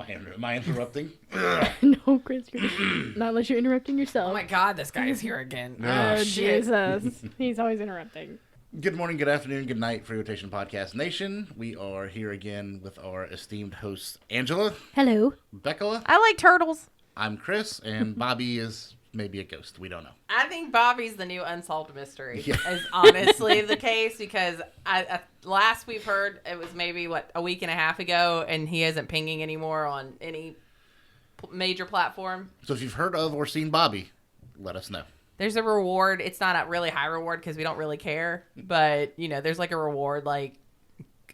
Am I interrupting? No, Chris, not unless you're interrupting yourself. Oh my God, this guy is here again. Oh, shit. Jesus. He's always interrupting. Good morning, good afternoon, good night, TheFreeRotation Podcast Nation. We are here again with our esteemed hosts, Angela. Hello. Becca. I like turtles. I'm Chris, and Bobby is maybe a ghost. We don't know. I think Bobby's the new unsolved mystery. Yeah. Is honestly the case because last we've heard it was maybe a week and a half ago, and he isn't pinging anymore on any major platform. So if you've heard of or seen Bobby, let us know. There's a reward. It's not a really high reward because we don't really care, but there's like a reward, like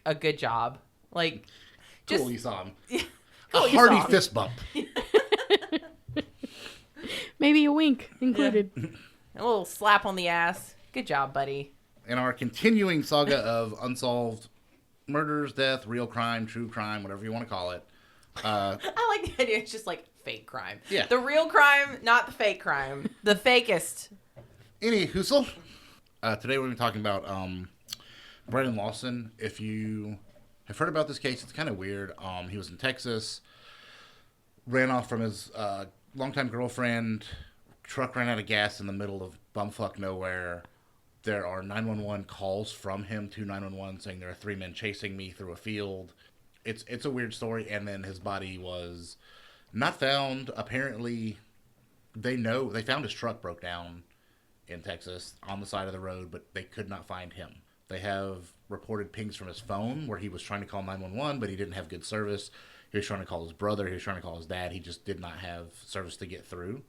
a good job, like just Cool, you saw him. Cool, a you hearty saw him. fist bump. Maybe a wink included. Yeah. A little slap on the ass. Good job, buddy. In our continuing saga of unsolved murders, death, real crime, true crime, whatever you want to call it. I like the idea. It's just like fake crime. Yeah. The real crime, not the fake crime. The fakest. Any hoosel. Today we're going to be talking about Brandon Lawson. If you have heard about this case, it's kind of weird. He was in Texas, ran off from his longtime girlfriend, truck ran out of gas in the middle of bumfuck nowhere. There are 911 calls from him to 911 saying there are 3 men chasing me through a field. It's a weird story, and then his body was not found. Apparently, they found his truck broke down in Texas on the side of the road, but they could not find him. They have reported pings from his phone where he was trying to call 911, but he didn't have good service. He was trying to call his brother. He was trying to call his dad. He just did not have service to get through.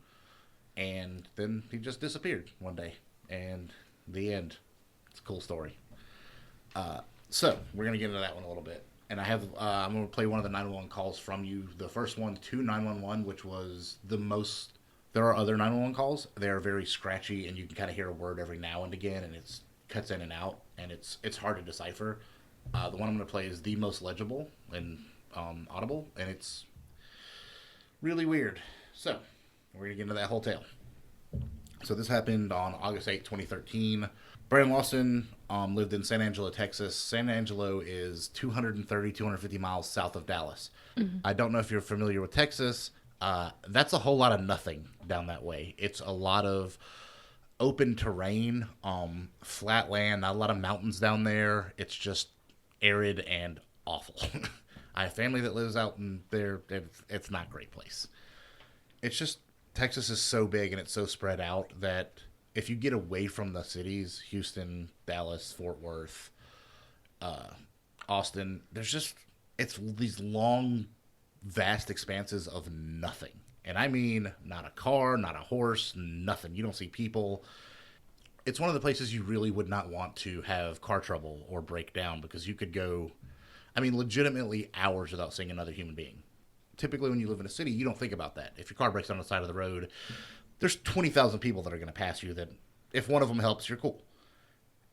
And then he just disappeared one day. And the end. It's a cool story. So we're going to get into that one a little bit. And I'm going to play one of the 911 calls from you. The first one to 911, which was the most. There are other 911 calls. They're very scratchy, and you can kind of hear a word every now and again, and it cuts in and out, and it's hard to decipher. The one I'm going to play is the most legible and audible, and it's really weird. So we're going to get into that whole tale. So this happened on August 8, 2013. Brandon Lawson lived in San Angelo, Texas. San Angelo is 250 miles south of Dallas. Mm-hmm. I don't know if you're familiar with Texas. That's a whole lot of nothing down that way. It's a lot of open terrain, flat land, not a lot of mountains down there. It's just arid and awful. I have family that lives out in there. It's not a great place. It's just Texas is so big and it's so spread out that if you get away from the cities, Houston, Dallas, Fort Worth, Austin, it's these long, vast expanses of nothing. And I mean, not a car, not a horse, nothing. You don't see people. It's one of the places you really would not want to have car trouble or break down because you could go, legitimately hours without seeing another human being. Typically, when you live in a city, you don't think about that. If your car breaks down on the side of the road, there's 20,000 people that are going to pass you that if one of them helps, you're cool.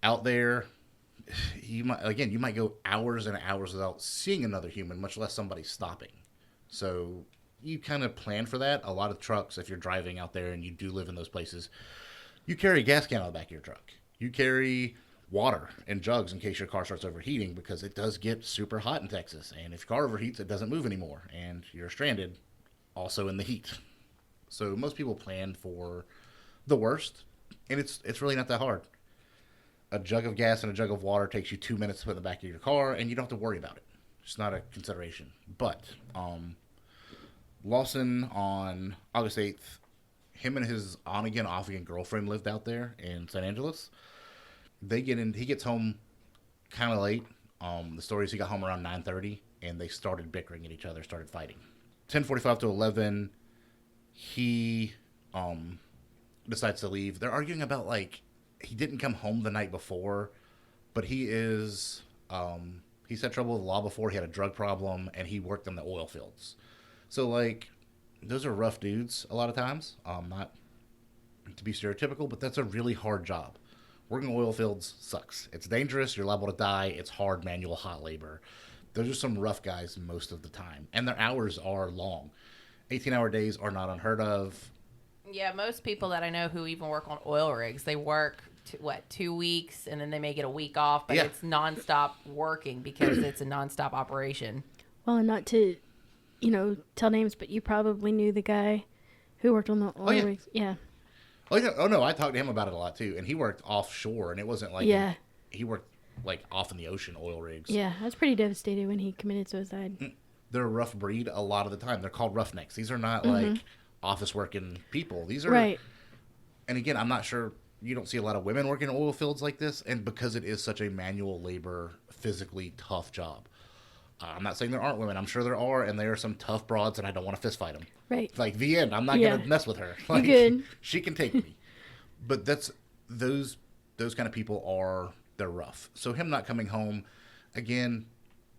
Out there, you might go hours and hours without seeing another human, much less somebody stopping. So you kind of plan for that. A lot of trucks, if you're driving out there and you do live in those places, you carry a gas can on the back of your truck. You carry water and jugs in case your car starts overheating because it does get super hot in Texas. And if your car overheats, it doesn't move anymore. And you're stranded also in the heat. So most people plan for the worst. And it's really not that hard. A jug of gas and a jug of water takes you 2 minutes to put in the back of your car, and you don't have to worry about it. It's not a consideration. But Lawson on August 8th, him and his on-again, off-again girlfriend lived out there in San Angeles. He gets home kind of late. The story is he got home around 9:30, and they started bickering at each other, started fighting. 10:45 to 11, he decides to leave. They're arguing about, he didn't come home the night before, but he's had trouble with the law before. He had a drug problem, and he worked in the oil fields. So, those are rough dudes a lot of times. Not to be stereotypical, but that's a really hard job. Working in oil fields sucks. It's dangerous. You're liable to die. It's hard manual hot labor. Those are some rough guys most of the time. And their hours are long. 18-hour days are not unheard of. Yeah, most people that I know who even work on oil rigs, they work, 2 weeks, and then they may get a week off, but it's nonstop working because it's a nonstop operation. Well, and not to tell names, but you probably knew the guy who worked on the oil rigs. Yeah. Oh, yeah. Oh, no, I talked to him about it a lot, too. And he worked offshore, and it wasn't like... Yeah. He worked, like, off in the ocean, oil rigs. Yeah, I was pretty devastated when he committed suicide. They're a rough breed a lot of the time. They're called roughnecks. These are not, like, office-working people. These are... Right. And, again, I'm not sure... You don't see a lot of women working in oil fields like this, and because it is such a manual labor, physically tough job. I'm not saying there aren't women. I'm sure there are, and there are some tough broads, and I don't want to fist fight them. Right. Like, the end. I'm not going to mess with her. Like, you good. She can take me. But that's... Those kind of people are... They're rough. So him not coming home, again,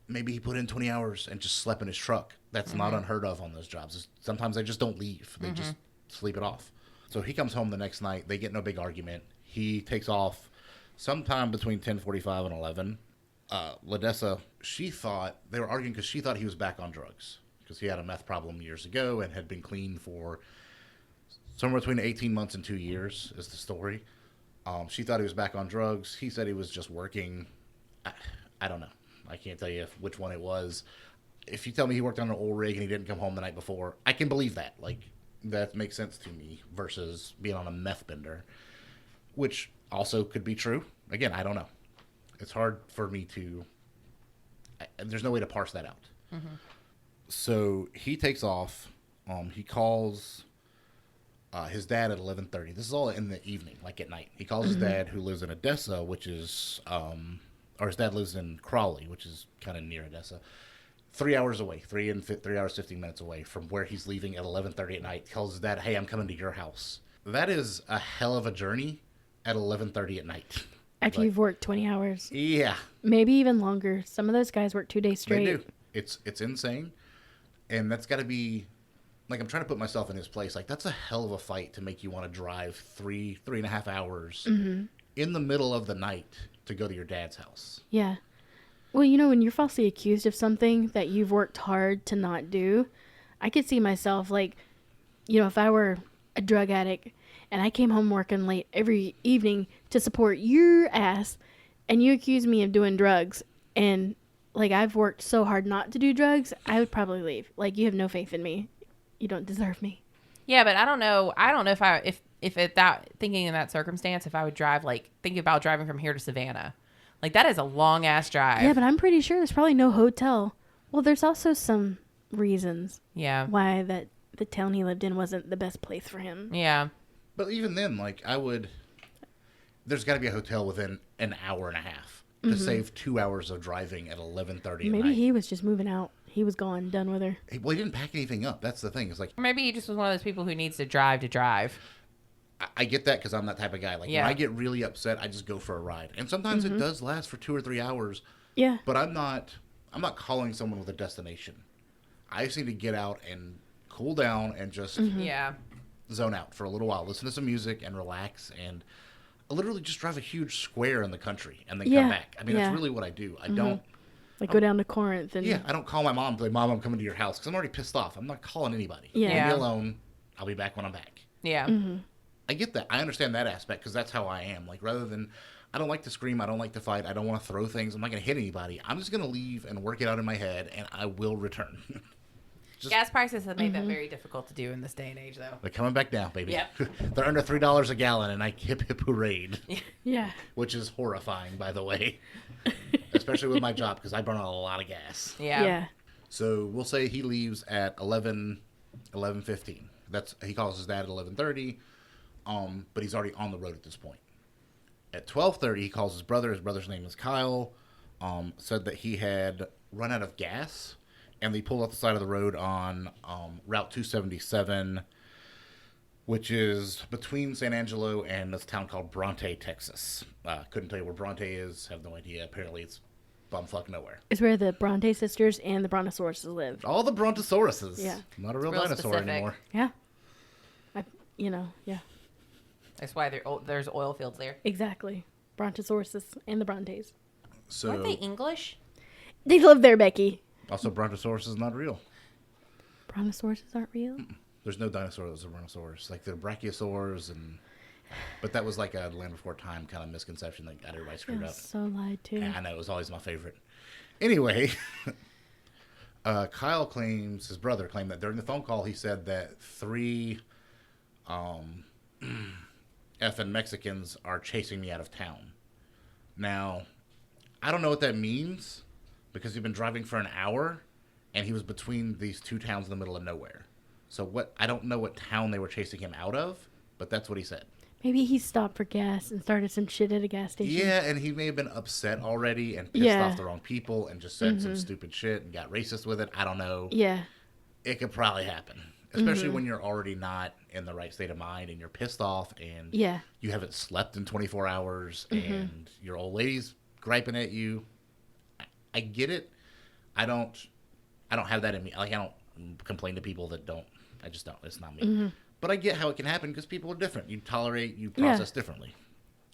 maybe he put in 20 hours and just slept in his truck. That's not unheard of on those jobs. Sometimes they just don't leave. They just sleep it off. So he comes home the next night. They get in a big argument. He takes off sometime between 10:45 and 11. LaDessa, she thought, they were arguing because she thought he was back on drugs. Because he had a meth problem years ago and had been clean for somewhere between 18 months and 2 years, is the story. She thought he was back on drugs. He said he was just working. I don't know. I can't tell you which one it was. If you tell me he worked on an oil rig and he didn't come home the night before, I can believe that. Like, that makes sense to me versus being on a meth bender, which also could be true. Again, I don't know. It's hard for me to... there's no way to parse that out. So he takes off. He calls... his dad at 11:30. This is all in the evening, like at night. He calls his dad, who lives in Odessa, which is, or his dad lives in Crawley, which is kind of near Odessa. 3 hours away, 3 hours, 15 minutes away from where he's leaving at 11:30 at night. Tells his dad, hey, I'm coming to your house. That is a hell of a journey at 11:30 at night. After you've worked 20 hours. Yeah. Maybe even longer. Some of those guys work 2 days straight. They do. It's insane. And that's got to be... Like, I'm trying to put myself in his place. Like, that's a hell of a fight to make you want to drive 3.5 hours in the middle of the night to go to your dad's house. Yeah. Well, when you're falsely accused of something that you've worked hard to not do, I could see myself, like, if I were a drug addict and I came home working late every evening to support your ass and you accuse me of doing drugs and, like, I've worked so hard not to do drugs, I would probably leave. Like, you have no faith in me. You don't deserve me. Yeah, but I don't know if at that, thinking in that circumstance, if I would drive, like, thinking about driving from here to Savannah. Like, that is a long ass drive. Yeah, but I'm pretty sure there's probably no hotel. Well, there's also some reasons. Yeah. Why that the town he lived in wasn't the best place for him. Yeah. But even then, like, there's got to be a hotel within an hour and a half to save 2 hours of driving at 11:30 at night. Maybe he was just moving out. He was gone, done with her. Well, he didn't pack anything up. That's the thing. It's like... Or maybe he just was one of those people who needs to drive to drive. I get that because I'm that type of guy. Like, when I get really upset, I just go for a ride. And sometimes it does last for 2 or 3 hours. Yeah. But I'm not calling someone with a destination. I just need to get out and cool down and just zone out for a little while. Listen to some music and relax and literally just drive a huge square in the country and then come back. I mean, that's really what I do. I don't... Like, go down to Corinth and... Yeah, I don't call my mom and say, Mom, I'm coming to your house, because I'm already pissed off. I'm not calling anybody. Yeah. Leave me alone. I'll be back when I'm back. Yeah. I get that. I understand that aspect, because that's how I am. Like, rather than... I don't like to scream. I don't like to fight. I don't want to throw things. I'm not going to hit anybody. I'm just going to leave and work it out in my head, and I will return. Gas prices have made that very difficult to do in this day and age, though. They're coming back down, baby. Yep. They're under $3 a gallon, and I hip hooray. Yeah. Which is horrifying, by the way. Especially with my job, because I burn a lot of gas. Yeah. So we'll say he leaves at 11:15. He calls his dad at 11:30, but he's already on the road at this point. At 12:30, he calls his brother. His brother's name is Kyle. Said that he had run out of gas, and they pulled off the side of the road on Route 277, which is between San Angelo and this town called Bronte, Texas. Couldn't tell you where Bronte is. Have no idea. Apparently, it's bumfuck nowhere. It's where the Bronte sisters and the Brontosauruses lived. All the Brontosauruses. Yeah. Not a real dinosaur specific. anymore. Yeah. Yeah. That's why there's oil fields there. Exactly. Brontosauruses and the Brontes. So, Weren't they English? They live there, Becky. Also, Brontosaurus is not real. Brontosauruses aren't real? There's no dinosaur that's a Brontosaurus. Like, they're brachiosaurs, but that was like a Land Before Time kind of misconception that got everybody screwed up. So lied to. And I know, it was always my favorite. Anyway, Kyle claims, his brother claimed that during the phone call he said that 3 effing Mexicans are chasing me out of town. Now, I don't know what that means because he'd been driving for an hour and he was between these 2 towns in the middle of nowhere. So I don't know what town they were chasing him out of, but that's what he said. Maybe he stopped for gas and started some shit at a gas station. Yeah, and he may have been upset already and pissed off the wrong people and just said some stupid shit and got racist with it. I don't know. Yeah. It could probably happen, especially when you're already not in the right state of mind and you're pissed off and you haven't slept in 24 hours and your old lady's griping at you. I get it. I don't have that in me. Like, I don't complain to people that don't. I just don't. It's not me. But I get how it can happen because people are different. You process differently.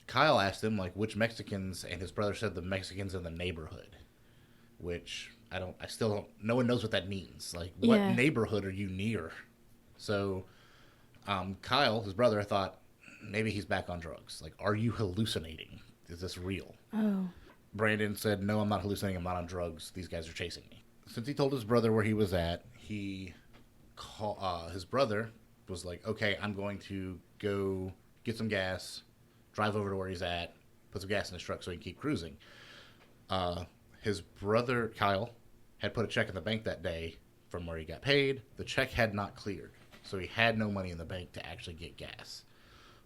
Kyle asked him, like, which Mexicans, and his brother said the Mexicans in the neighborhood, which I still don't, no one knows what that means. Like, what neighborhood are you near? So, Kyle, his brother, thought maybe he's back on drugs. Like, are you hallucinating? Is this real? Oh. Brandon said, no, I'm not hallucinating. I'm not on drugs. These guys are chasing me. Since he told his brother where he was at, his brother was like, okay, I'm going to go get some gas, drive over to where he's at, put some gas in his truck so he can keep cruising. His brother, Kyle, had put a check in the bank that day from where he got paid. The check had not cleared, so he had no money in the bank to actually get gas.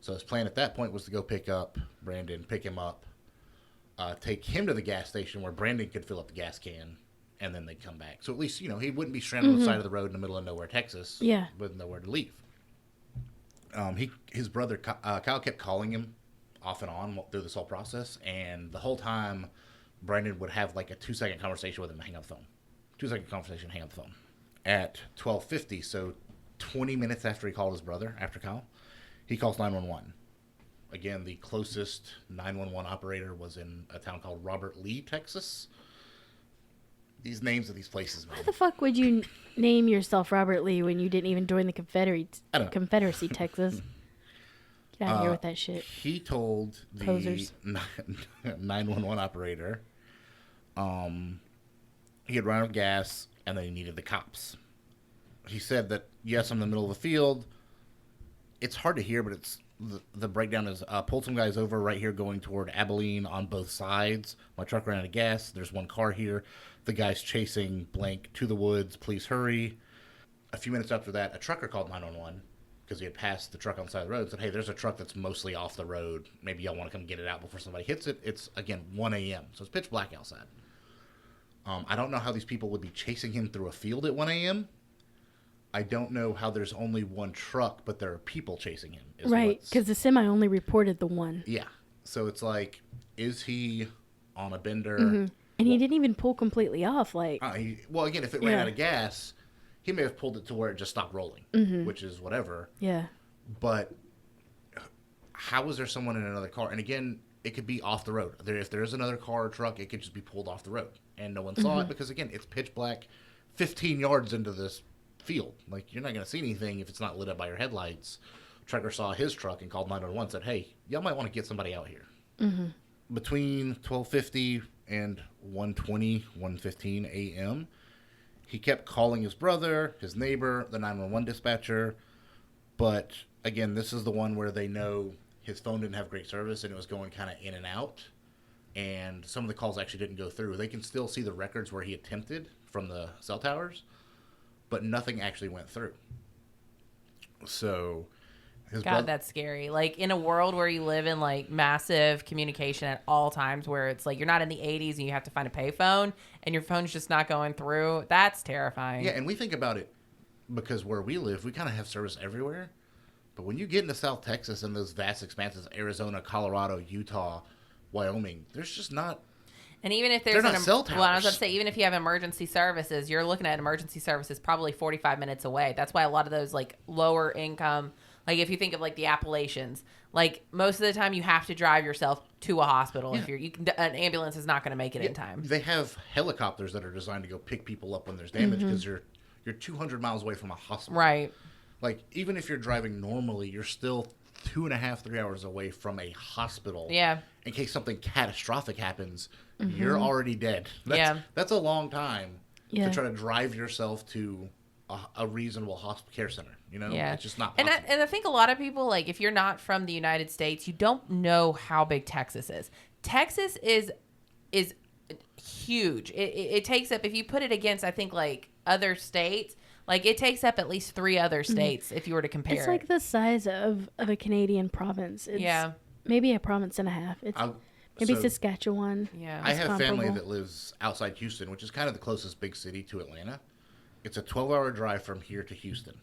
So his plan at that point was to go pick up Brandon, pick him up, take him to the gas station where Brandon could fill up the gas can, and then they'd come back. So at least, he wouldn't be stranded on the side of the road in the middle of nowhere, Texas, with nowhere to leave. His brother, Kyle, kept calling him off and on through this whole process, and the whole time, Brandon would have like a 2-second conversation with him and hang up the phone. 2-second conversation, hang up the phone. At 12:50, so 20 minutes after he called his brother, after Kyle, he calls 911. Again, the closest 911 operator was in a town called Robert Lee, Texas. These names of these places, man. Why the fuck would you name yourself Robert Lee when you didn't even join the Confederacy, Texas? Get out of here with that shit. He told the 911 operator he had run out of gas and that he needed the cops. He said that, yes, I'm in the middle of the field. It's hard to hear, but it's the breakdown is pulled some guys over right here going toward Abilene on both sides. My truck ran out of gas. There's one car here. The guy's chasing blank to the woods. Please hurry. A few minutes after that, a trucker called 911 because he had passed the truck on the side of the road and said, hey, there's a truck that's mostly off the road. Maybe y'all want to come get it out before somebody hits it. It's, again, 1 a.m., so it's pitch black outside. I don't know how these people would be chasing him through a field at 1 a.m. I don't know how there's only one truck, but there are people chasing him. Right, because the semi only reported the one. Yeah. So it's like, is he on a bender? Mm-hmm. And he didn't even pull completely off. Like, well, again, if it ran out of gas, he may have pulled it to where it just stopped rolling, which is whatever. Yeah. But how is there someone in another car? And again, it could be off the road. If there is another car or truck, it could just be pulled off the road. And no one saw it because, again, it's pitch black 15 yards into this field. Like, you're not going to see anything if it's not lit up by your headlights. Trucker saw his truck and called 911 and said, hey, y'all might want to get somebody out here. Between 12:50 and 1:15 a.m., he kept calling his brother, his neighbor, the 911 dispatcher. But, again, this is the one where they know his phone didn't have great service and it was going kind of in and out. And some of the calls actually didn't go through. They can still see the records where he attempted from the cell towers, but nothing actually went through. So, that's scary. Like, in a world where you live in, like, massive communication at all times, where it's like you're not in the 80s and you have to find a payphone and your phone's just not going through, that's terrifying. Yeah, and we think about it because where we live, we kind of have service everywhere. But when you get into South Texas and those vast expanses, Arizona, Colorado, Utah, Wyoming, there's just not. And even if there's cell towers. Well, I was about to say, even if you have emergency services, you're looking at emergency services probably 45 minutes away. That's why a lot of those, like, lower income, like, if you think of, like, the Appalachians, like, most of the time you have to drive yourself to a hospital. Yeah. If an ambulance is not going to make it in time. They have helicopters that are designed to go pick people up when there's damage because you're 200 miles away from a hospital. Right. Like, even if you're driving normally, you're still 2.5, 3 hours away from a hospital. Yeah. In case something catastrophic happens, you're already dead. That's a long time Yeah. to try to drive yourself to a reasonable hospital care center. You know, Yeah. it's just not And possible. I think a lot of people, like, if you're not from the United States, you don't know how big Texas is. Texas is huge. It takes up, if you put it against, I think, like, other states, like, it takes up at least 3 other states if you were to compare It's like the size of a Canadian province. It's Yeah. maybe a province and a half. It's maybe So, Saskatchewan. Yeah. I is have family comparable. that lives outside Houston, which is kind of the closest big city to Atlanta. It's a 12-hour drive from here to Houston.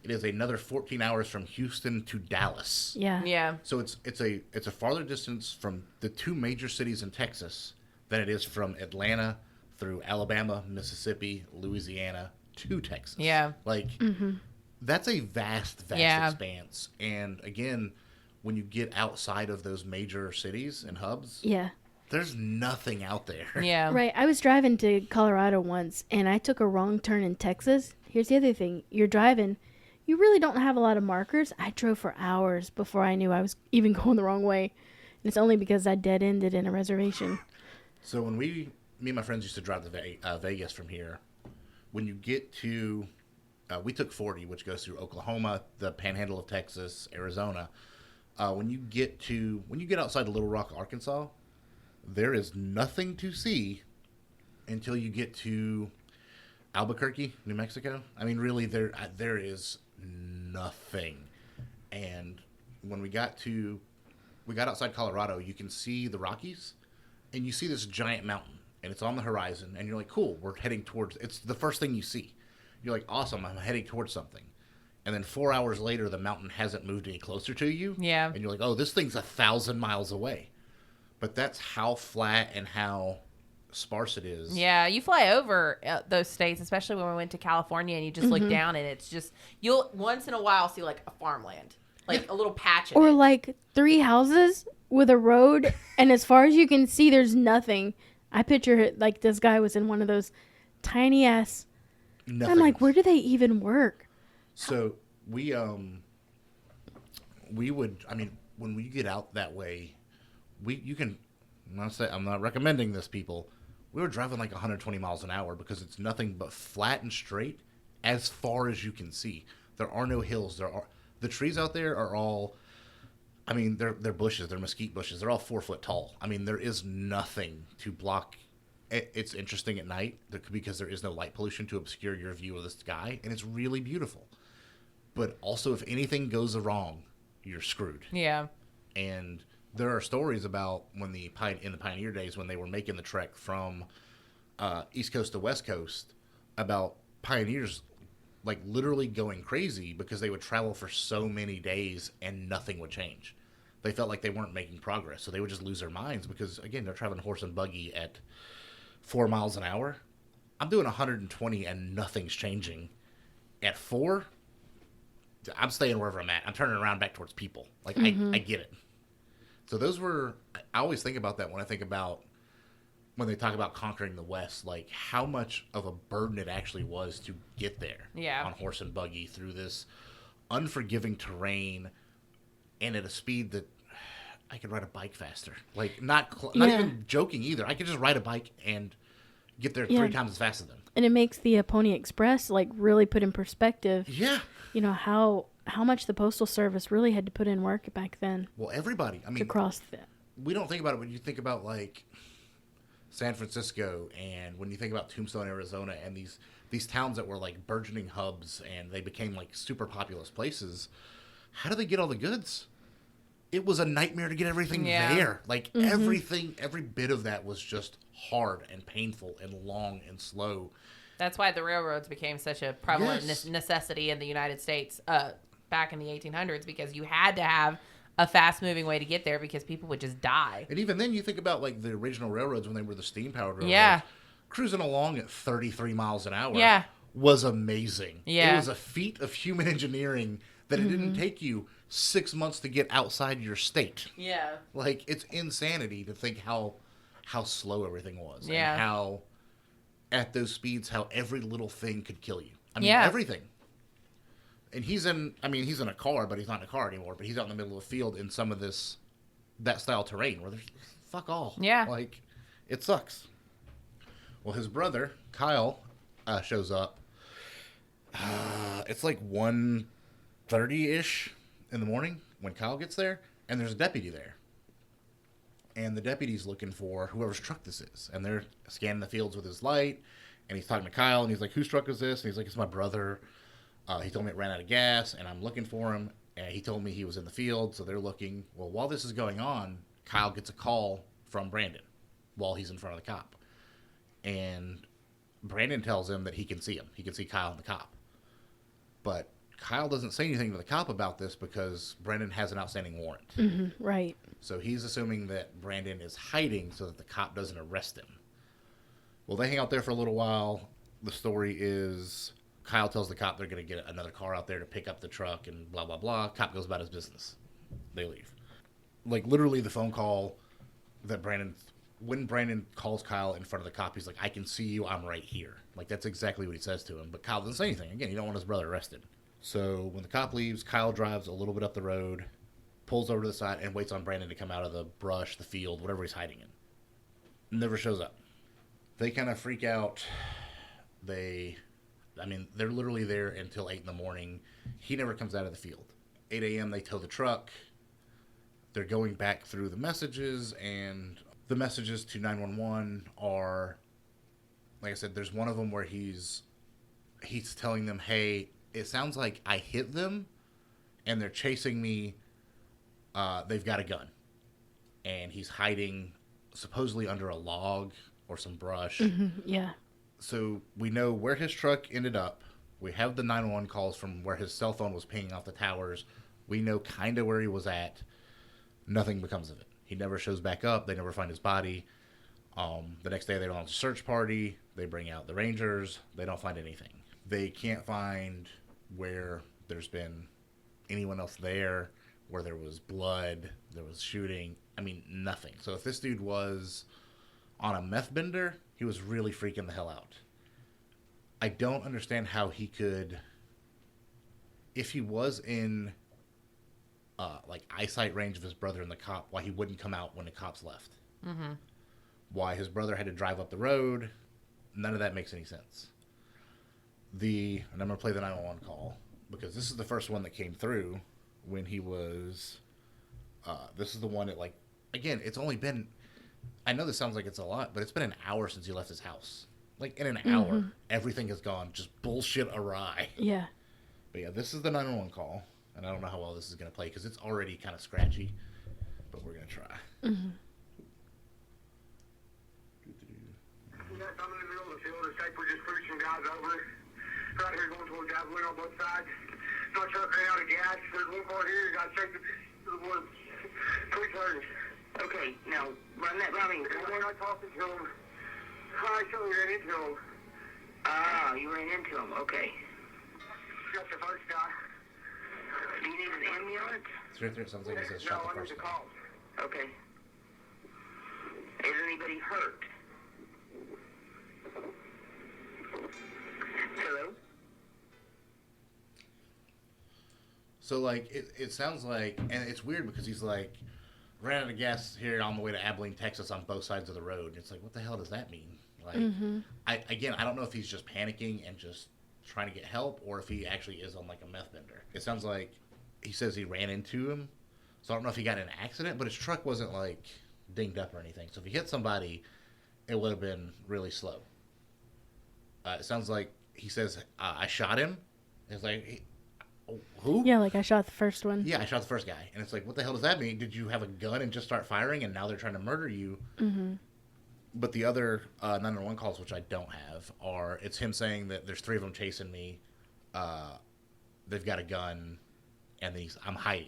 It is another 14 hours from Houston to Dallas. Yeah. Yeah. So it's a farther distance from the 2 major cities in Texas than it is from Atlanta through Alabama, Mississippi, Louisiana to Texas. Yeah. Like that's a vast Yeah. expanse. And again, when you get outside of those major cities and hubs, Yeah. there's nothing out there. Yeah. Right. I was driving to Colorado once and I took a wrong turn in Texas. Here's the other thing. You're driving. You really don't have a lot of markers. I drove for hours before I knew I was even going the wrong way. And it's only because I dead-ended in a reservation. So when me and my friends used to drive to Vegas from here, when you get to, we took 40, which goes through Oklahoma, the Panhandle of Texas, Arizona. When you get outside of Little Rock, Arkansas, there is nothing to see until you get to Albuquerque, New Mexico. I mean, really, there is nothing. And when we got outside Colorado, you can see the Rockies, and you see this giant mountain, and it's on the horizon, and you're like, cool, we're heading towards, it's the first thing you see. You're like, awesome, I'm heading towards something. And then 4 hours later, the mountain hasn't moved any closer to you. Yeah. And you're like, oh, this thing's 1,000 miles away. But that's how flat and how sparse it is. Yeah, you fly over those states, especially when we went to California, and you just look down, and it's just, you'll once in a while see like a farmland, like a little patch of Or it. like 3 houses with a road, and as far as you can see, there's nothing. I picture it like this guy was in one of those tiny ass. Nothing. I'm like, where do they even work? So we would, I mean, when we get out that way, I'm not recommending this, people. We were driving like 120 miles an hour because it's nothing but flat and straight as far as you can see. There are no hills. The trees out there are all, I mean, they're bushes. They're mesquite bushes. They're all 4 foot tall. I mean, there is nothing to block. It's interesting at night because there is no light pollution to obscure your view of the sky, and it's really beautiful. But also, if anything goes wrong, you're screwed. Yeah. And there are stories about in the pioneer days when they were making the trek from East Coast to West Coast, about pioneers like literally going crazy because they would travel for so many days and nothing would change. They felt like they weren't making progress, so they would just lose their minds because, again, they're traveling horse and buggy at 4 miles an hour. I'm doing 120 and nothing's changing. At 4, I'm staying wherever I'm at. I'm turning around back towards people. Like, I get it. So I always think about that when they talk about conquering the West, like how much of a burden it actually was to get there on horse and buggy through this unforgiving terrain and at a speed that I could ride a bike faster. Like, not even joking either. I could just ride a bike and get there 3 times as fast as them. And it makes the Pony Express like really put in perspective. Yeah. You know how much the Postal Service really had to put in work back then. Well, everybody. I mean, to cross we don't think about it when you think about like San Francisco and when you think about Tombstone, Arizona, and these towns that were like burgeoning hubs and they became like super populous places. How do they get all the goods? It was a nightmare to get everything there. Like everything, every bit of that was just hard and painful and long and slow. That's why the railroads became such a prevalent necessity in the United States back in the 1800s, because you had to have a fast-moving way to get there because people would just die. And even then, you think about like the original railroads when they were the steam-powered railroads. Yeah. Cruising along at 33 miles an hour was amazing. Yeah. It was a feat of human engineering that it didn't take you 6 months to get outside your state. Yeah. Like, it's insanity to think how slow everything was. Yeah. And how, at those speeds, how every little thing could kill you. I mean, everything. And he's in a car, but he's not in a car anymore. But he's out in the middle of the field in some of that style terrain where there's fuck all. Yeah. Like, it sucks. Well, his brother, Kyle, shows up. It's like 1:30-ish in the morning when Kyle gets there, and there's a deputy there. And the deputy's looking for whoever's truck this is. And they're scanning the fields with his light, and he's talking to Kyle, and he's like, whose truck is this? And he's like, it's my brother. He told me it ran out of gas, and I'm looking for him. And he told me he was in the field, so they're looking. Well, while this is going on, Kyle gets a call from Brandon while he's in front of the cop. And Brandon tells him that he can see him. He can see Kyle and the cop. But Kyle doesn't say anything to the cop about this because Brandon has an outstanding warrant. Mm-hmm, right. So he's assuming that Brandon is hiding so that the cop doesn't arrest him. Well, they hang out there for a little while. The story is Kyle tells the cop they're going to get another car out there to pick up the truck and blah, blah, blah. Cop goes about his business. They leave. Like, literally the phone call that when Brandon calls Kyle in front of the cop, he's like, I can see you, I'm right here. Like, that's exactly what he says to him. But Kyle doesn't say anything. Again, he don't want his brother arrested. So when the cop leaves, Kyle drives a little bit up the road, pulls over to the side, and waits on Brandon to come out of the brush, the field, whatever he's hiding in. Never shows up. They kind of freak out. They're literally there until 8 in the morning. He never comes out of the field. 8 a.m., they tow the truck. They're going back through the messages, and the messages to 911 are, like I said, there's one of them where he's telling them, hey, it sounds like I hit them, and they're chasing me. They've got a gun. And he's hiding supposedly under a log or some brush. Mm-hmm, yeah. So we know where his truck ended up. We have the 911 calls from where his cell phone was pinging off the towers. We know kind of where he was at. Nothing becomes of it. He never shows back up. They never find his body. The next day they launch a search party. They bring out the Rangers. They don't find anything. They can't find where there's been anyone else there, where there was blood, there was shooting. I mean, nothing. So if this dude was on a meth bender, he was really freaking the hell out. I don't understand how he could, if he was in eyesight range of his brother and the cop, why he wouldn't come out when the cops left. Mm-hmm. Why his brother had to drive up the road. None of that makes any sense. And I'm going to play the 911 call because this is the first one that came through when he was, this is the one that, like, again, it's only been, I know this sounds like it's a lot, but it's been an hour since he left his house. Like, in an hour, everything has gone just bullshit awry. Yeah. But yeah, this is the 911 call, and I don't know how well this is going to play because it's already kind of scratchy, but we're going to try. Mm-hmm. I'm in the middle of the field. It's like we're just pushing guys over. Right here going towards Javelin on both sides. My truck ran out of gas. There's one car here. Got straight to the woods. Please hurry. Okay, now run that by me. We're not talking to him. I saw we ran into him. Ah, you ran into him. Okay. Got the first guy. Do you need an ambulance? It's right there. It sounds like it says shot No, the I need first a guy. call. Okay. Is anybody hurt? Hello? So, like, it sounds like, and it's weird because he's like, ran out of gas here on the way to Abilene, Texas on both sides of the road. And it's like, what the hell does that mean? Like, I don't know if he's just panicking and just trying to get help or if he actually is on, like, a meth bender. It sounds like he says he ran into him. So I don't know if he got in an accident, but his truck wasn't, like, dinged up or anything. So if he hit somebody, it would have been really slow. It sounds like he says, I shot him. It's like, who? Yeah, like I shot the first one. Yeah, I shot the first guy. And it's like, what the hell does that mean? Did you have a gun and just start firing and now they're trying to murder you? Mm-hmm. But the other 911 calls, which I don't have, it's him saying that there's 3 of them chasing me. They've got a gun and I'm hiding.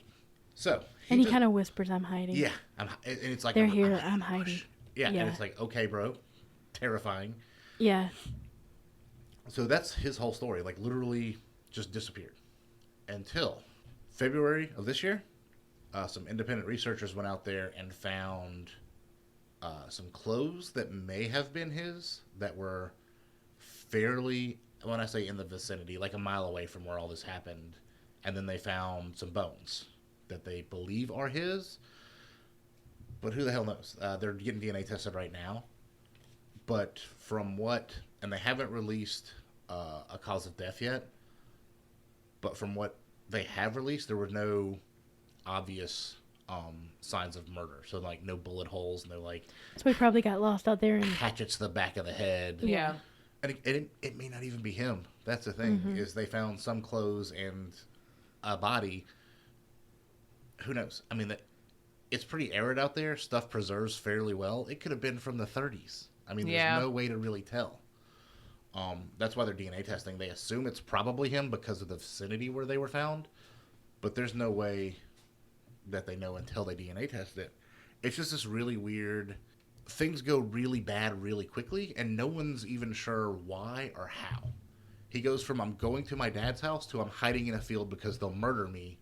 So And he kind of whispers, I'm hiding. Yeah. And it's like, they're here, I'm hiding. Yeah, and it's like, okay, bro. Terrifying. Yeah. So that's his whole story. Like, literally just disappeared. Until February of this year, some independent researchers went out there and found some clothes that may have been his that were fairly, when I say in the vicinity, like a mile away from where all this happened. And then they found some bones that they believe are his. But who the hell knows? They're getting DNA tested right now. But and they haven't released a cause of death yet, but from what they have released, there were no obvious signs of murder. So, like, no bullet holes, no, like... So he probably got lost out there. Hatchets to the back of the head. Yeah. And it may not even be him. That's the thing, is they found some clothes and a body. Who knows? I mean, it's pretty arid out there. Stuff preserves fairly well. It could have been from the 30s. I mean, there's no way to really tell. That's why they're DNA testing. They assume it's probably him because of the vicinity where they were found. But there's no way that they know until they DNA test it. It's just this really weird... Things go really bad really quickly, and no one's even sure why or how. He goes from, I'm going to my dad's house, to I'm hiding in a field because they'll murder me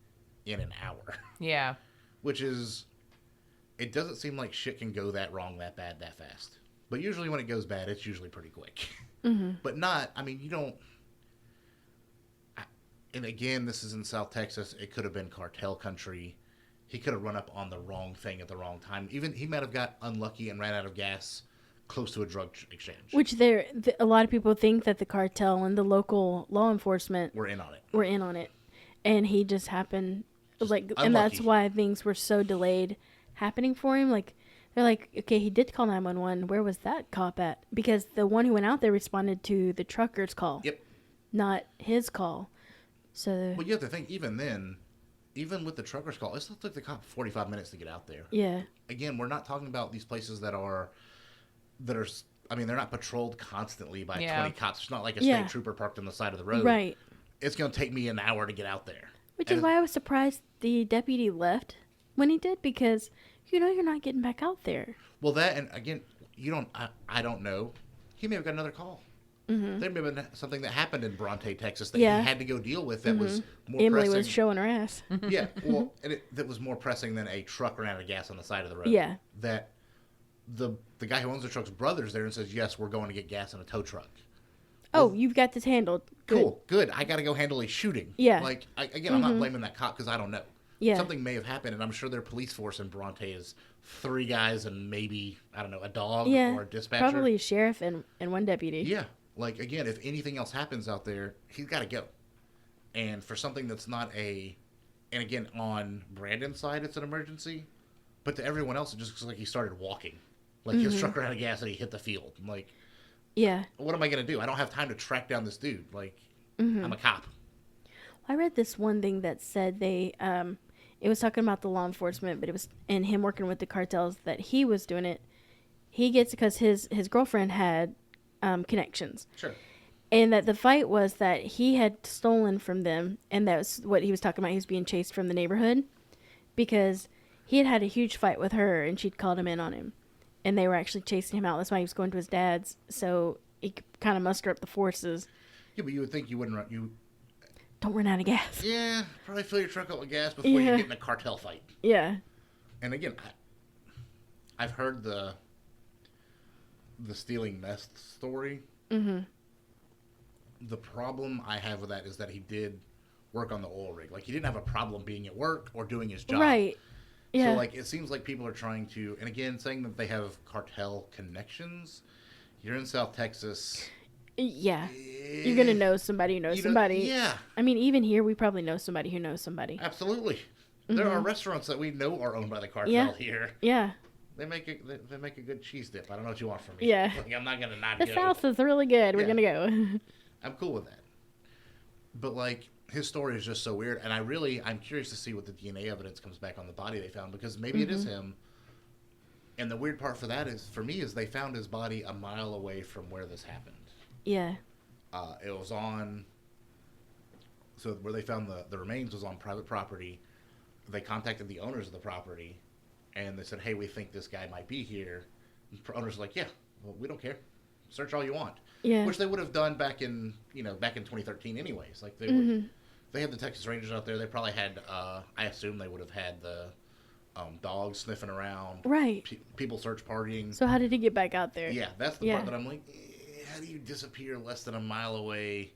in an hour. Yeah. Which is... It doesn't seem like shit can go that wrong, that bad, that fast. But usually when it goes bad, it's usually pretty quick. But not... I mean, you don't... And again, this is in South Texas. It could have been cartel country. He could have run up on the wrong thing at the wrong time. Even he might have got unlucky and ran out of gas close to a drug exchange. Which a lot of people think that the cartel and the local law enforcement were in on it. And he just happened, and that's why things were so delayed happening for him. Like, they're like, okay, he did call 911. Where was that cop at? Because the one who went out there responded to the trucker's call. Yep. Not his call. So. Well, you have to think, even then, even with the trucker's call, it still took the cop 45 minutes to get out there. Yeah. Again, we're not talking about these places that are, I mean, they're not patrolled constantly by 20 cops. It's not like a state trooper parked on the side of the road. Right. It's going to take me an hour to get out there. Which is why I was surprised the deputy left when he did, because, you're not getting back out there. Well, that, and again, I don't know. He may have got another call. There may have been something that happened in Bronte, Texas that he had to go deal with that was more Emily pressing. was showing her ass. Yeah, well, and that was more pressing than a truck ran out of gas on the side of the road. Yeah. That the guy who owns the truck's brother's there and says, yes, we're going to get gas in a tow truck. Oh, you've got this handled. Good. Cool, good. I got to go handle a shooting. Yeah. Like, I'm not blaming that cop because I don't know. Yeah. Something may have happened, and I'm sure their police force in Bronte is 3 guys and maybe, I don't know, a dog or a dispatcher. Probably a sheriff and one deputy. Yeah. Like, again, if anything else happens out there, he's got to go. And for something that's not and again, on Brandon's side, it's an emergency. But to everyone else, it just looks like he started walking. Like, his truck ran out of gas and he hit the field. I'm like, yeah. What am I going to do? I don't have time to track down this dude. Like, I'm a cop. I read this one thing that said it was talking about the law enforcement, but it was, and him working with the cartels, that he was doing it. He gets, because his girlfriend had connections. Sure. And that the fight was that he had stolen from them, and that was what he was talking about. He was being chased from the neighborhood because he had a huge fight with her, and she'd called him in on him. And they were actually chasing him out. That's why he was going to his dad's, so he could kind of muster up the forces. Yeah, but you would think you wouldn't Don't run out of gas. Yeah, probably fill your truck up with gas before you get in a cartel fight. Yeah. And again, I've heard the stealing meth story. The problem I have with that is that he did work on the oil rig. Like, he didn't have a problem being at work or doing his job. Right. Yeah. So, like, it seems like people are trying to, and again, saying that they have cartel connections. You're in South Texas. Yeah. You're going to know somebody who knows somebody. Yeah. I mean, even here, we probably know somebody who knows somebody. Absolutely. There are restaurants that we know are owned by the cartel here. Yeah. They make a good cheese dip. I don't know what you want from me. Yeah. Like, I'm not going to not the go. South is really good. We're going to go. I'm cool with that. But, like, his story is just so weird. And I'm curious to see what the DNA evidence comes back on the body they found. Because maybe it is him. And the weird part for me is they found his body a mile away from where this happened. Yeah. It was on... So where they found the remains was on private property. They contacted the owners of the property. And they said, hey, we think this guy might be here. And the owners were like, yeah, well, we don't care. Search all you want. Yeah. Which they would have done back in 2013 anyways. Like, they had the Texas Rangers out there. They probably had, I assume they would have had the dogs sniffing around. Right. People search partying. So how did he get back out there? Yeah, that's the part that I'm like, how do you disappear less than a mile away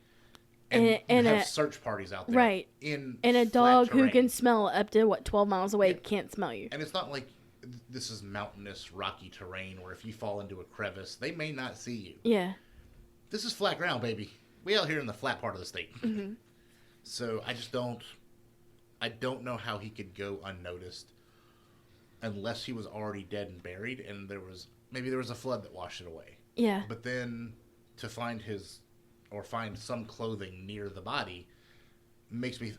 and have search parties out there? Right. And a dog terrain. who can smell up to, 12 miles away can't smell you. And it's not like this is mountainous, rocky terrain where if you fall into a crevice, they may not see you. Yeah. This is flat ground, baby. We out here in the flat part of the state. Mm-hmm. So I don't know how he could go unnoticed unless he was already dead and buried and maybe there was a flood that washed it away. Yeah. But then to find find some clothing near the body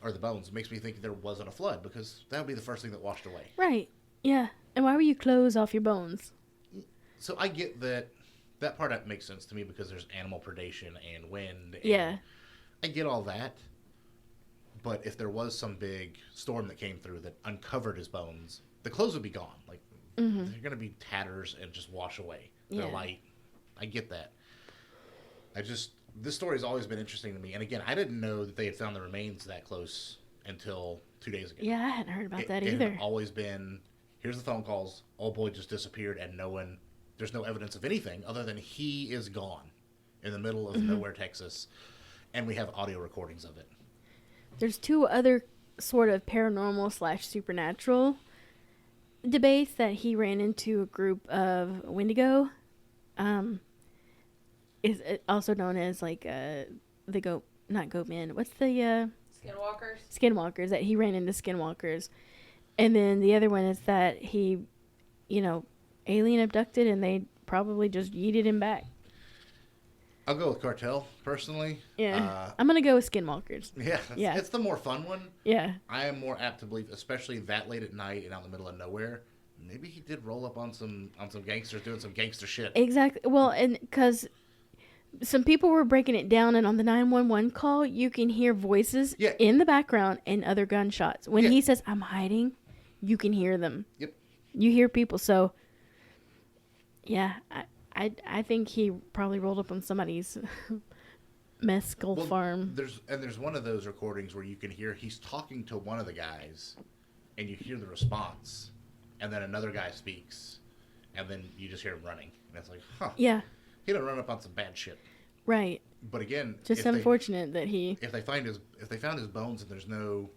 or the bones makes me think there wasn't a flood, because that would be the first thing that washed away. Right. Yeah. And why were you clothes off your bones? So I get that part makes sense to me because there's animal predation and wind. And Yeah. I get all that. But if there was some big storm that came through that uncovered his bones, the clothes would be gone. Like, they're going to be tatters and just wash away. They're light. I get that. This story has always been interesting to me. And again, I didn't know that they had found the remains that close until 2 days ago. Yeah, I hadn't heard about that It either. had always been, here's the phone calls, old boy just disappeared, and there's no evidence of anything other than he is gone in the middle of nowhere, Texas. And we have audio recordings of it. There's 2 other sort of paranormal / supernatural debates that he ran into a group of Wendigo. Is also known as like not goat men. What's the Skinwalkers. Skinwalkers, that he ran into skinwalkers. And then the other one is that he, alien abducted and they probably just yeeted him back. I'll go with cartel, personally. Yeah. I'm going to go with skinwalkers. Yeah. It's the more fun one. Yeah. I am more apt to believe, especially that late at night and out in the middle of nowhere, maybe he did roll up on some gangsters doing some gangster shit. Exactly. Well, and because some people were breaking it down, and on the 911 call, you can hear voices in the background and other gunshots. When he says, "I'm hiding," you can hear them. Yep. You hear people. So, yeah, I think he probably rolled up on somebody's mescal farm. There's one of those recordings where you can hear he's talking to one of the guys, and you hear the response, and then another guy speaks, and then you just hear him running, and it's like, huh. Yeah. He done run up on some bad shit. Right. But again, just unfortunate that if they found his bones and there's no,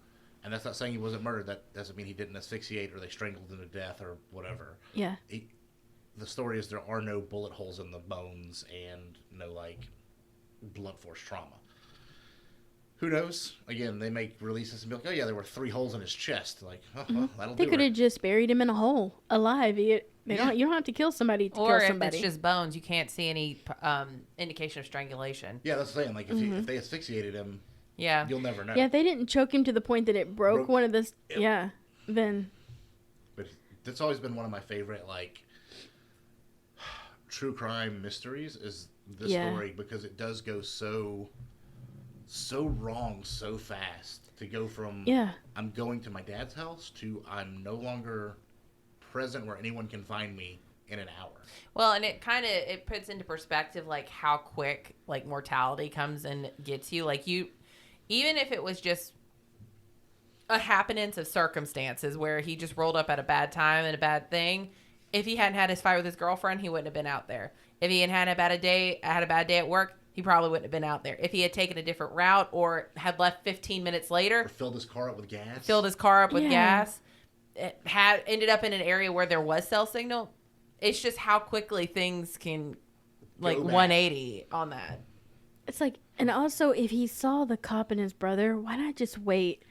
and that's not saying he wasn't murdered, that doesn't mean he didn't asphyxiate or they strangled him to death or whatever. Yeah. The story is there are no bullet holes in the bones and no blunt force trauma. Who knows? Again, they make releases and be like, oh yeah, there were 3 holes in his chest. Like, well, that'll do it. They could have just buried him in a hole, alive. You don't have to kill somebody to kill somebody. Or if it's just bones, you can't see any indication of strangulation. Yeah, that's the thing. Like, if they asphyxiated him, yeah, you'll never know. Yeah, if they didn't choke him to the point that it broke one of the... Yep. Yeah, then... But that's always been one of my favorite, true crime mysteries is this story, because it does go so wrong so fast, to go from I'm going to my dad's house to I'm no longer present where anyone can find me in an hour. Well, and it puts into perspective how quick mortality comes and gets you. Even if it was just a happenance of circumstances where he just rolled up at a bad time and a bad thing, if he hadn't had his fight with his girlfriend, he wouldn't have been out there. If he had a bad day at work, he probably wouldn't have been out there. If he had taken a different route or had left 15 minutes later. Or filled his car up with gas. It had ended up in an area where there was cell signal. It's just how quickly things can 180 on that. It's and also if he saw the cop and his brother, why not just wait?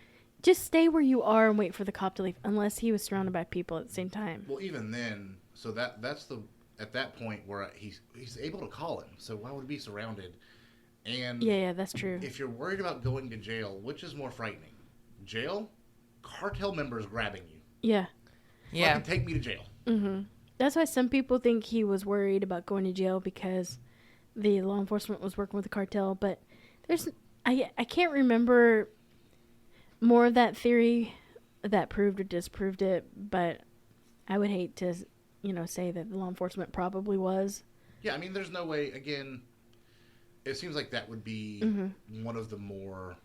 Just stay where you are and wait for the cop to leave, unless he was surrounded by people at the same time. Well, even then, so that's at that point where he's able to call him. So why would he be surrounded? And yeah, that's true. If you're worried about going to jail, which is more frightening? Jail? Cartel members grabbing you. Yeah. Yeah. Fucking take me to jail. Mm-hmm. That's why some people think he was worried about going to jail because the law enforcement was working with the cartel. But I can't remember more of that theory that proved or disproved it. But I would hate to, say that the law enforcement probably was. Yeah, I mean, there's no way. Again, it seems like that would be one of the more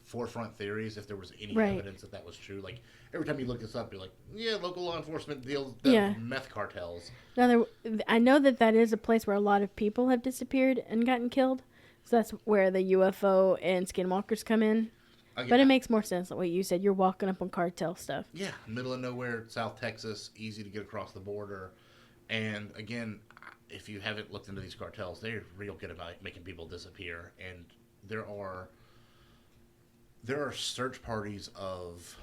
forefront theories if there was any evidence that was true. Every time you look this up, you're like, yeah, local law enforcement deals with meth cartels. Now, I know that is a place where a lot of people have disappeared and gotten killed. So that's where the UFO and skinwalkers come in. But it makes more sense than what you said. You're walking up on cartel stuff. Yeah, middle of nowhere, South Texas, easy to get across the border. And again, if you haven't looked into these cartels, they're real good about making people disappear. And there are search parties of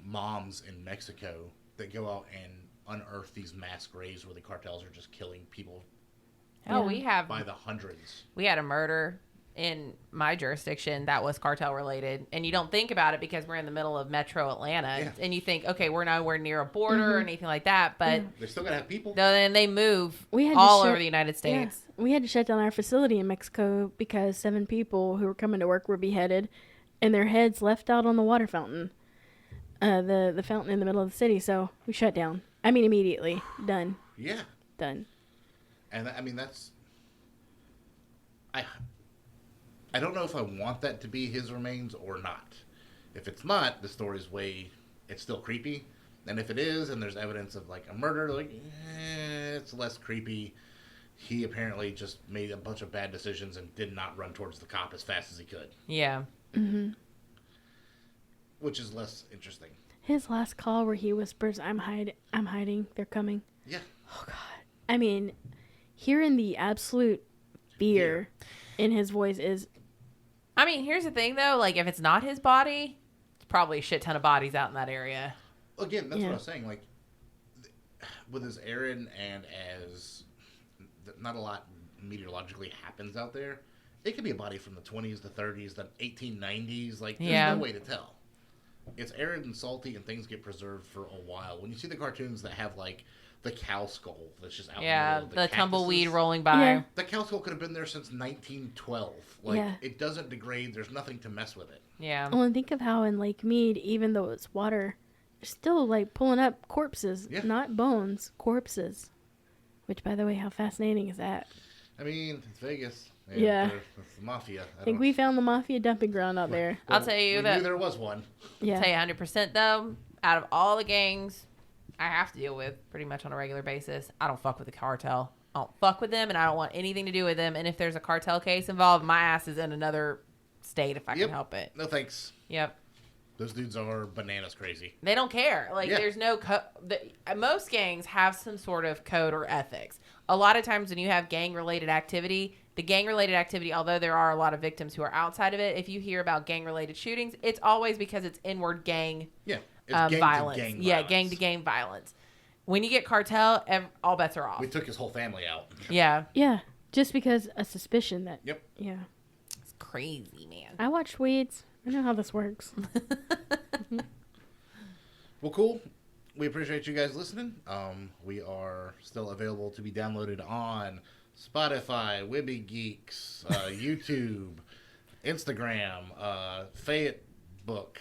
moms in Mexico that go out and unearth these mass graves where the cartels are just killing people Oh, we have by the hundreds. We had a murder in my jurisdiction that was cartel related, and you don't think about it because we're in the middle of metro Atlanta, Yeah. and you think, okay, we're nowhere near a border or anything like that, but They still gotta have people. then they move We had to all shut- over the United States. Yeah. We had to shut down our facility in Mexico because 7 people who were coming to work were beheaded and their heads left out on the water fountain. The fountain in the middle of the city. So we shut down. I mean, immediately. Done. Yeah. Done. And I mean, that's... I don't know if I want that to be his remains or not. If it's not, the story's it's still creepy. And if it is, and there's evidence of like a murder, like, it's less creepy. He apparently just made a bunch of bad decisions and did not run towards the cop as fast as he could. Yeah. Mm-hmm. Which is less interesting. His last call where he whispers, I'm hiding, they're coming. Yeah. Oh, God. I mean, hearing the absolute fear in his voice is... I mean, here's the thing, though. Like, if it's not his body, it's probably a shit ton of bodies out in that area. Again, that's what I was saying. Like, with as arid and as not a lot meteorologically happens out there, it could be a body from the 20s, the 30s, the 1890s. Like, there's no way to tell. It's arid and salty, and things get preserved for a while. When you see the cartoons that have, like, the cow skull that's just out in the middle of the tumbleweed cactuses, rolling by. Yeah. the cow skull could have been there since 1912. Like, it doesn't degrade. There's nothing to mess with it. Yeah. Well, and think of how in Lake Mead, even though it's water, they're still, like, pulling up corpses. Yeah. Not bones, corpses. Which, by the way, how fascinating is that? I mean, it's Vegas. And Yeah. It's the mafia. I think we found the mafia dumping ground out there. I'll tell you we that. knew there was one. Yeah. Tell you 100% though, out of all the gangs I have to deal with pretty much on a regular basis, I don't fuck with the cartel. I don't fuck with them, and I don't want anything to do with them. And if there's a cartel case involved, my ass is in another state if I can help it. No thanks. Yep. Those dudes are bananas crazy. They don't care. Like, there's no most gangs have some sort of code or ethics. A lot of times when you have gang-related activity, the gang-related activity, although there are a lot of victims who are outside of it, if you hear about gang-related shootings, it's always because it's inward gang violence. Gang-to-gang violence. When you get cartel, all bets are off. We took his whole family out. Yeah. Yeah. Just because a suspicion that... Yep. Yeah. It's crazy, man. I watch Weeds. I know how this works. Well, cool. We appreciate you guys listening. We are still available to be downloaded on Spotify, Wibby Geeks, YouTube, Instagram, Facebook,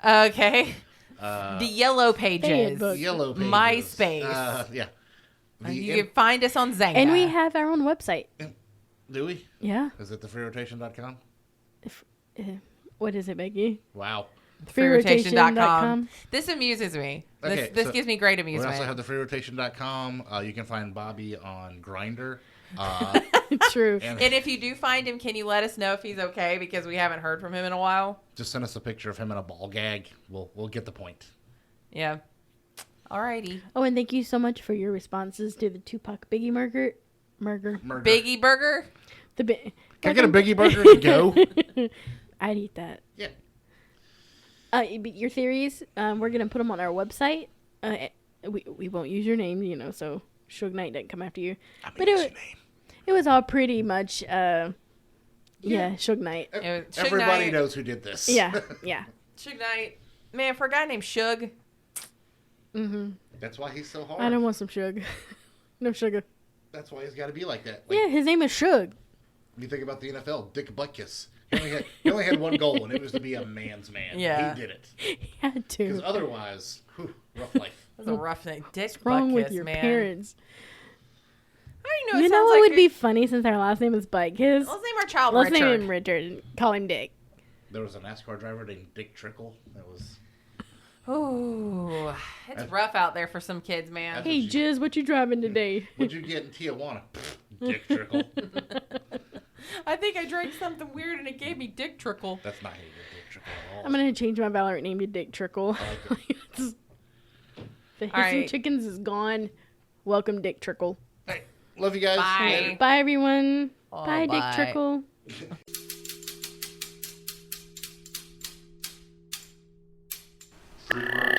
Okay. The Yellow Pages. Facebook. Yellow Pages, MySpace. Yeah. You can find us on Zanga. And we have our own website. Do we? Yeah. Is it TheFreeRotation.com? What is it, Becky? Wow. TheFreeRotation.com. This amuses me. Okay, this so gives me great We amusement. also have TheFreeRotation.com. You can find Bobby on Grindr. True. And if you do find him, can you let us know if he's okay? Because we haven't heard from him in a while. Just send us a picture of him in a ball gag. We'll get the point. Yeah. Alrighty. Oh, and thank you so much for your responses to the Tupac Biggie Murder. Biggie Burger? Can I get a Biggie Burger to go? I'd eat that. Yeah. But your theories, we're going to put them on our website. We won't use your name, so Suge Knight didn't come after you. But it was all pretty much, Suge Knight. Everybody knows who did this. Yeah. Suge Knight. Man, for a guy named Suge. Mm-hmm. That's why he's so hard. I don't want some Suge. No sugar. That's why he's got to be like that. Like, Yeah, his name is Suge. You think about the NFL, Dick Butkus. He only had one goal, and it was to be a man's man. Yeah. He did it. He had Because to. otherwise, rough life. That's a rough name. Dick What's wrong with Butkus, your man. parents? I don't know. You know what would be funny since our last name is Butkus? Let's name our child Let's Richard. name him Richard and call him Dick. There was a NASCAR driver named Dick Trickle. That was... Ooh, it's rough out there for some kids, man. That's Hey, Jizz, what you driving today? What'd you get in Tijuana? Dick Trickle. I think I drank something weird and it gave me dick trickle. That's not how you get dick trickle at all. I'm gonna change my Valorant name to Dick Trickle. I like it. The hissing right. chickens is gone. Welcome, Dick Trickle. Hey, love you guys. Bye. Later. Bye, everyone. Oh, bye, Dick bye. Trickle. Free